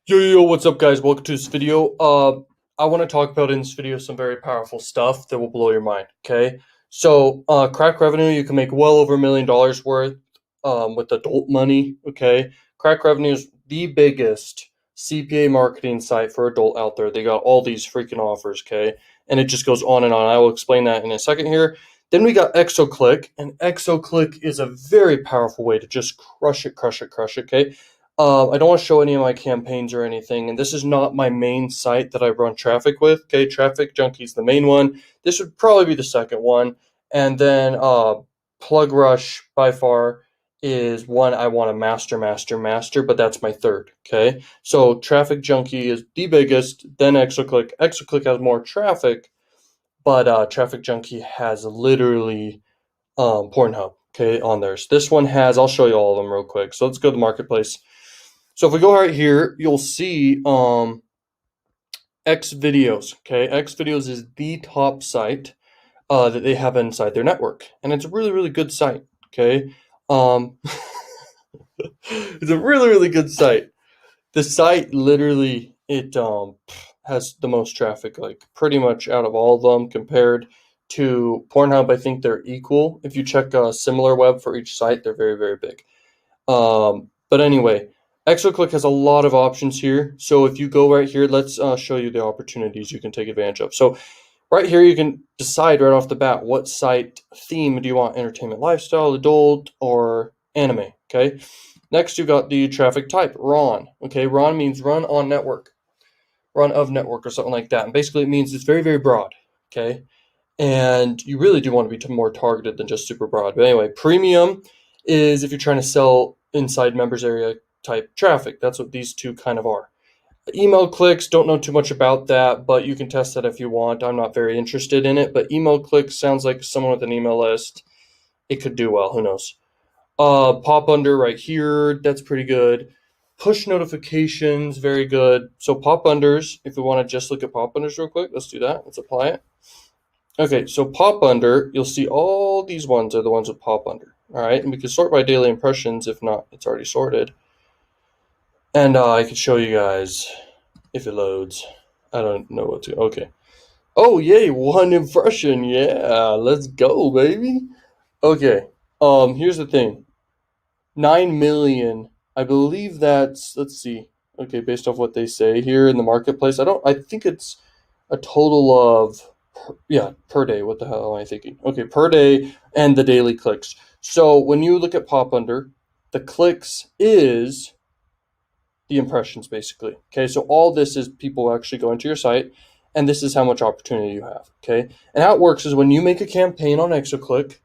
Yo, what's up, guys? Welcome to this video. I want to talk about in this video some very powerful stuff that will blow your mind. Okay, so Crakrevenue, you can make well over $1 million worth with adult money. Okay, Crakrevenue is the biggest CPA marketing site for adult out there. They got all these freaking offers. Okay, and it just goes on and on. I will explain that in a second here. Then we got Exoclick, and Exoclick is a very powerful way to just crush it, crush it, crush it. Okay. I don't want to show any of my campaigns or anything, and this is not my main site that I run traffic with. Okay, Traffic Junkie's the main one. This would probably be the second one, and then Plug Rush by far is one I want to master, but that's my third. Okay, so Traffic Junkie is the biggest, then Exoclick. Exoclick has more traffic, but Traffic Junkie has literally Pornhub. Okay, on theirs. This one has. I'll show you all of them real quick. So let's go to the marketplace. So if we go right here, you'll see X Videos. Okay, X Videos is the top site that they have inside their network, and it's a really good site. Okay, um, it's a really good site. The site literally it has the most traffic, like pretty much out of all of them compared to Pornhub. I think they're equal. If you check a similar web for each site, they're very big. But anyway, Exoclick has a lot of options here. So if you go right here, let's show you the opportunities you can take advantage of. So right here, you can decide right off the bat what site theme do you want: entertainment, lifestyle, adult, or anime. Okay. Next, you've got the traffic type, RON. Okay, RON means run on network, run of network, or something like that. And basically, it means it's very broad. Okay, and you really do want to be more targeted than just super broad. But anyway, premium is if you're trying to sell inside members area type traffic. That's what these two kind of are. Email clicks, don't know too much about that, but you can test that if you want. I'm not very interested in it, but email clicks sounds like someone with an email list. It could do well, who knows. Pop under right here, that's pretty good. Push notifications, very good. So pop unders, if we want to just look at pop unders real quick, let's do that. Let's apply it. Okay, so pop under, you'll see all these ones are the ones with pop under. All right, and we can sort by daily impressions. If not, it's already sorted. And I can show you guys if it loads. I don't know what to. Okay. Oh, yay, one impression. Yeah, let's go, baby. Okay. Here's the thing. 9 million. I believe that's, let's see. Okay, based off what they say here in the marketplace. I think it's a total of, yeah, per day. What the hell am I thinking? Okay, per day and the daily clicks. So when you look at pop under, the clicks is the impressions, basically. Okay, so all this is people actually going to your site, and this is how much opportunity you have. Okay, and how it works is when you make a campaign on Exoclick,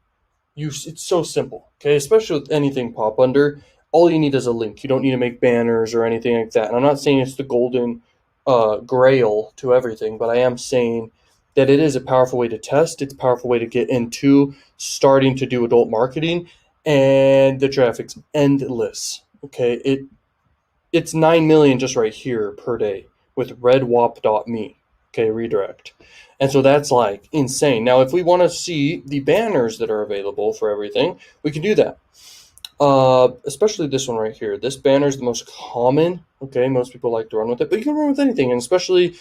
it's so simple. Okay, especially with anything pop under, all you need is a link. You don't need to make banners or anything like that. And I'm not saying it's the golden grail to everything, but I am saying that it is a powerful way to test. It's a powerful way to get into starting to do adult marketing, and the traffic's endless. Okay, it's 9 million just right here per day with redwap.me. Okay, redirect. And so that's like insane. Now, if we want to see the banners that are available for everything, we can do that. Especially this one right here. This banner is the most common. Okay, most people like to run with it, but you can run with anything. And especially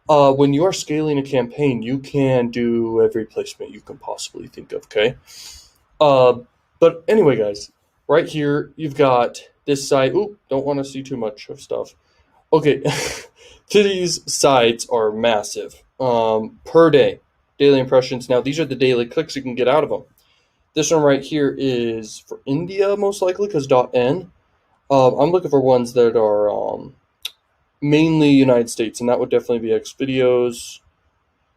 when you are scaling a campaign, you can do every placement you can possibly think of. Okay. But anyway, guys, right here, you've got this site. Oop, don't want to see too much of stuff. Okay, these sites are massive. Per day, daily impressions. Now, these are the daily clicks you can get out of them. This one right here is for India, most likely, because .n. I'm looking for ones that are mainly United States, and that would definitely be X Videos.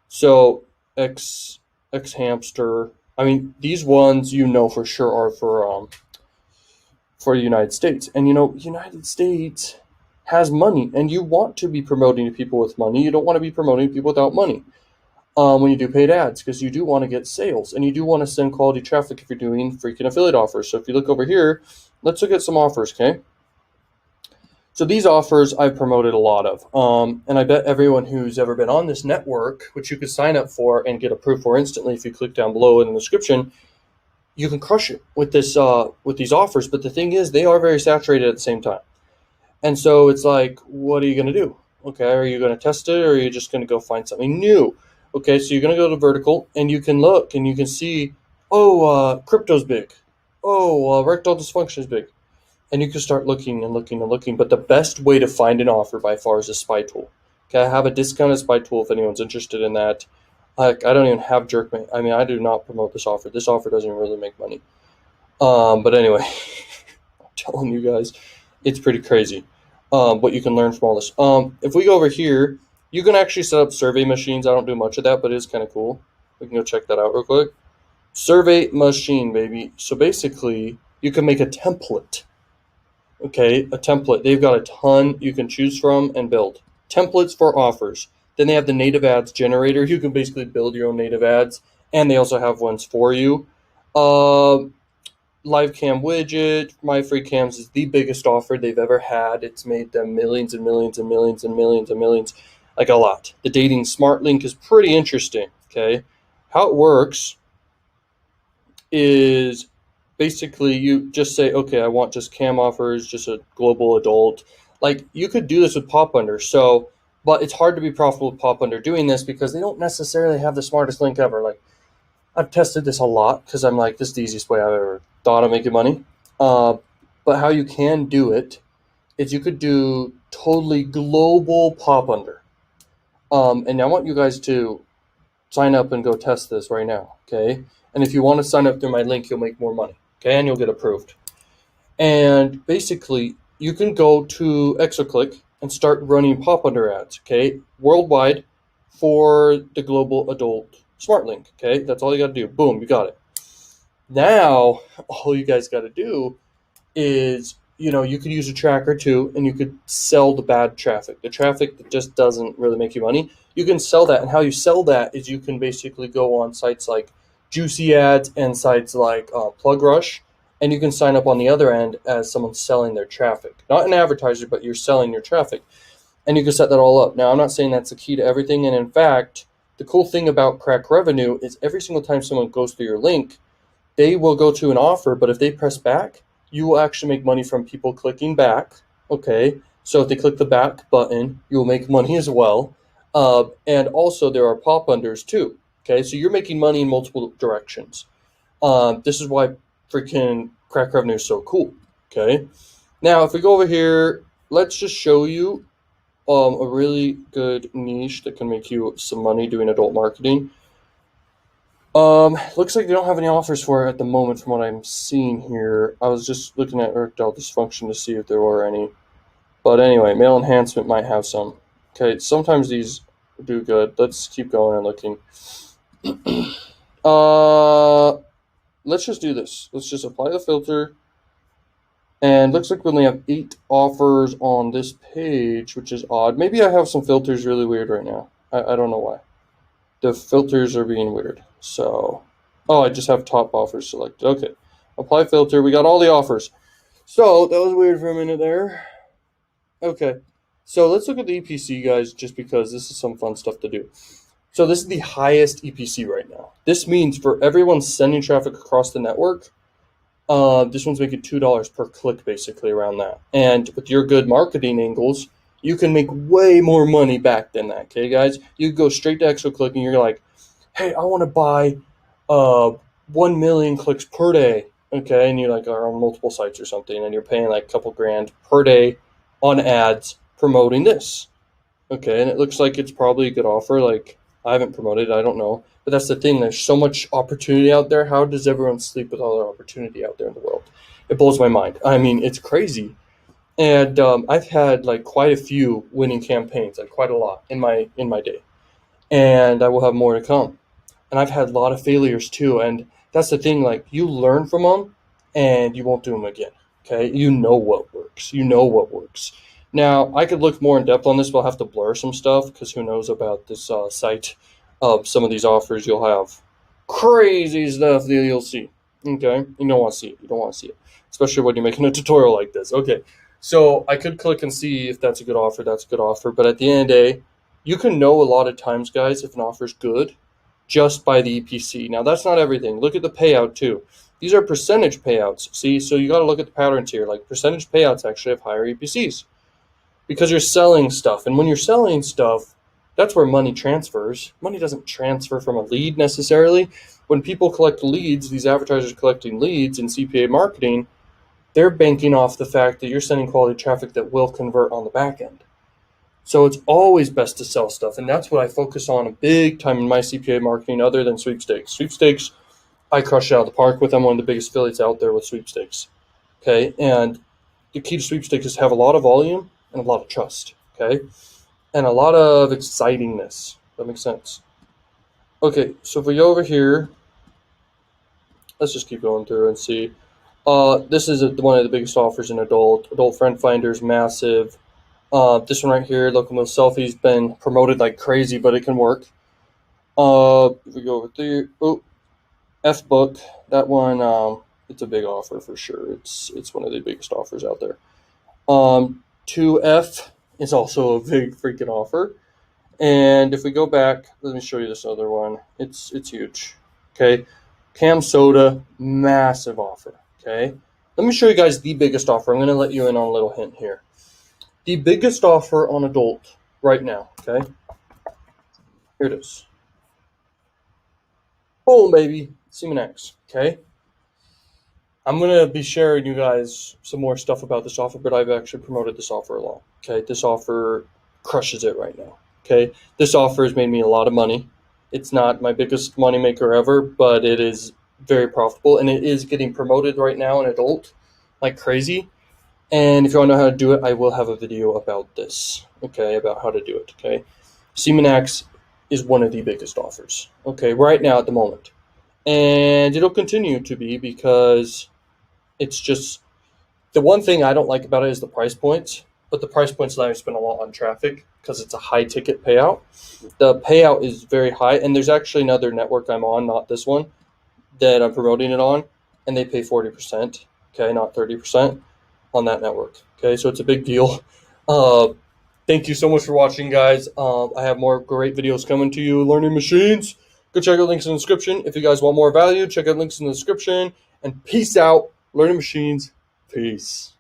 So, X Hamster. I mean, these ones you know for sure are for the United States. And United States has money, and you want to be promoting to people with money. You don't want to be promoting to people without money when you do paid ads, because you do want to get sales, and you do want to send quality traffic if you're doing freaking affiliate offers. So if you look over here, let's look at some offers, okay? So these offers I've promoted a lot of, and I bet everyone who's ever been on this network, which you could sign up for and get approved for instantly if you click down below in the description, you can crush it with this with these offers. But the thing is, they are very saturated at the same time. And so it's like, what are you going to do? Okay, are you going to test it, or are you just going to go find something new? Okay, so you're going to go to vertical, and you can look and you can see, oh, crypto's big. Oh, erectile dysfunction is big. And you can start looking and looking and looking. But the best way to find an offer by far is a spy tool. Okay, I have a discounted spy tool if anyone's interested in that. Like, I don't even have jerkbait. I mean, I do not promote this offer. This offer doesn't really make money. But anyway, I'm telling you guys, it's pretty crazy. What you can learn from all this. If we go over here, you can actually set up survey machines. I don't do much of that, but it is kind of cool. We can go check that out real quick. Survey machine, baby. So basically, you can make a template. Okay, a template. They've got a ton you can choose from and build. Templates for offers. Then they have the native ads generator. You can basically build your own native ads, and they also have ones for you. Uh, Live cam widget. My free cams is the biggest offer they've ever had. It's made them millions and millions and millions and millions and millions, like a lot. The dating smart link is pretty interesting. Okay, how it works is basically you just say, okay, I want just cam offers, just a global adult. Like, you could do this with pop under. So, but it's hard to be profitable with pop under doing this because they don't necessarily have the smartest link ever. Like, I've tested this a lot because I'm like, this is the easiest way I've ever thought of making money. Uh, but how you can do it is you could do totally global pop under. And I want you guys to sign up and go test this right now, okay? And if you want to sign up through my link, you'll make more money, okay? And you'll get approved. And basically, you can go to Exoclick and start running pop under ads, okay? Worldwide for the global adult smart link, okay? That's all you got to do. Boom, you got it. Now, all you guys got to do is, you could use a tracker too, and you could sell the bad traffic, the traffic that just doesn't really make you money. You can sell that, and how you sell that is you can basically go on sites like Juicy Ads and sites like Plug Rush, and you can sign up on the other end as someone selling their traffic, not an advertiser, but you're selling your traffic, and you can set that all up. Now, I'm not saying that's the key to everything, and in fact, the cool thing about Crakrevenue is every single time someone goes through your link, they will go to an offer, but if they press back, you will actually make money from people clicking back. Okay, so if they click the back button, you will make money as well. And also, there are pop unders too. Okay, so you're making money in multiple directions. This is why freaking Crakrevenue is so cool. Okay, now if we go over here, let's just show you a really good niche that can make you some money doing adult marketing. Looks like they don't have any offers for it at the moment from what I'm seeing here. I was just looking at erectile dysfunction to see if there were any. But anyway, male enhancement might have some. Okay, sometimes these do good. Let's keep going and looking. uh, let's just do this. Let's just apply the filter. And looks like we only have 8 offers on this page, which is odd. Maybe I have some filters really weird right now. I don't know why. The filters are being weird. So, oh, I just have top offers selected. Okay, apply filter. We got all the offers. So that was weird for a minute there. Okay, so let's look at the EPC, guys, just because this is some fun stuff to do. So this is the highest EPC right now. This means for everyone sending traffic across the network, this one's making $2 per click, basically around that. And with your good marketing angles, you can make way more money back than that. Okay, guys, you go straight to Exoclick and you're like, hey, I want to buy 1 million clicks per day. Okay, and you like are on multiple sites or something, and you're paying like a couple grand per day on ads promoting this. Okay, and it looks like it's probably a good offer. Like, I haven't promoted it, I don't know. But that's the thing, there's so much opportunity out there. How does everyone sleep with all the opportunity out there in the world? It blows my mind. I mean, it's crazy. And I've had like quite a few winning campaigns, like quite a lot in my day. And I will have more to come. And I've had a lot of failures too. And that's the thing, like, you learn from them and you won't do them again. Okay, you know what works. You know what works. Now, I could look more in depth on this, but I'll have to blur some stuff because who knows about this site. Some of these offers, you'll have crazy stuff that you'll see. Okay, you don't want to see it. You don't want to see it, especially when you're making a tutorial like this. Okay, so I could click and see if that's a good offer. That's a good offer. But at the end of the day, you can know a lot of times, guys, if an offer is good just by the EPC. Now, that's not everything. Look at the payout too. These are percentage payouts. See, so you got to look at the patterns here. Like, percentage payouts actually have higher EPCs. because you're selling stuff. And when you're selling stuff, that's where money transfers. Money doesn't transfer from a lead necessarily. When people collect leads, these advertisers collecting leads in CPA marketing, they're banking off the fact that you're sending quality traffic that will convert on the back end. So it's always best to sell stuff. And that's what I focus on a big time in my CPA marketing, other than sweepstakes. Sweepstakes, I crush it out of the park with. I'm one of the biggest affiliates out there with sweepstakes. Okay. And the key to sweepstakes is to have a lot of volume and a lot of trust. Okay. And a lot of excitingness. That makes sense. Okay. So if we go over here, let's just keep going through and see. This is one of the biggest offers in adult. Adult Friend Finder is massive. This one right here, Local Mill Selfie's been promoted like crazy, but it can work. If we go over there, F Book, that one, it's a big offer for sure. It's one of the biggest offers out there. 2F is also a big freaking offer. And if we go back, let me show you this other one. It's huge. Okay, Cam Soda, massive offer. Okay, let me show you guys the biggest offer. I'm going to let you in on a little hint here. The biggest offer on adult right now. Okay, here it is. Boom, baby, Semen X. Okay, I'm going to be sharing you guys some more stuff about this offer, but I've actually promoted this offer a lot. Okay, this offer crushes it right now. Okay, this offer has made me a lot of money. It's not my biggest moneymaker ever, but it is very profitable, and it is getting promoted right now in adult like crazy. And if you want to know how to do it, I will have a video about this, okay, about how to do it, okay? Semen X is one of the biggest offers, okay, right now at the moment. And it'll continue to be, because it's just, the one thing I don't like about it is the price points, but the price points allow you to spend a lot on traffic because it's a high ticket payout. The payout is very high, and there's actually another network I'm on, not this one, that I'm promoting it on, and they pay 40%, okay, not 30% on that network. Okay, so it's a big deal. Thank you so much for watching, guys. I have more great videos coming to you. Learning machines. Go check out links in the description. If you guys want more value, check out links in the description. And peace out. Learning machines. Peace.